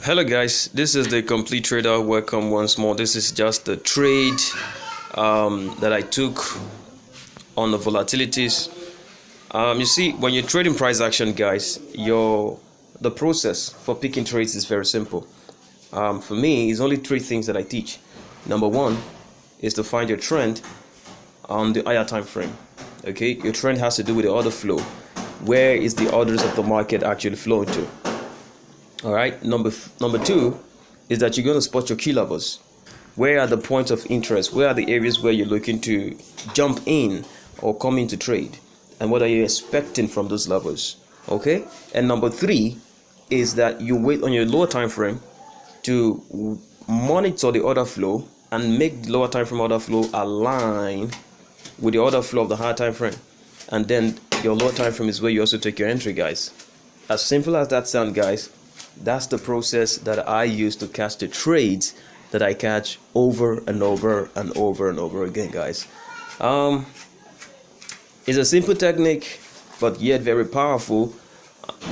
Hello guys, this is the Complete Trader. Welcome once more. This is just the trade that I took on the volatilities. You see, when you're trading price action, guys, the process for picking trades is very simple. For me, it's only three things that I teach. Number one is to find your trend on the higher time frame. Okay, your trend has to do with the order flow. Where is the orders of the market actually flowing to? All right. Number two is that you're going to spot your key levels. Where are the points of interest? Where are the areas where you're looking to jump in or come into trade? And what are you expecting from those levels? Okay. And number three is that you wait on your lower time frame to monitor the order flow and make the lower time frame order flow align with the order flow of the higher time frame. And then your lower time frame is where you also take your entry, guys. As simple as that sounds, guys. That's the process that I use to catch the trades that I catch over and over and over and over again, guys. It's a simple technique, but yet very powerful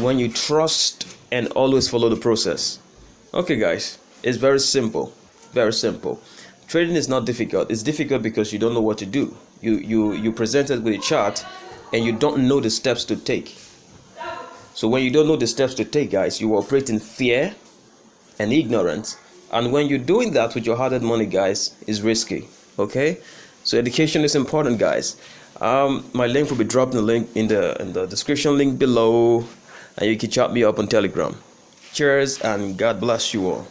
when you trust and always follow the process. Okay, guys, it's very simple. Very simple. Trading is not difficult. It's difficult because you don't know what to do. You present it with a chart and you don't know the steps to take. So when you don't know the steps to take, guys, you operate in fear and ignorance. And when you're doing that with your hard-earned money, guys, is risky. Okay? So education is important, guys. My link will be dropped in the description link below, and you can chat me up on Telegram. Cheers and God bless you all.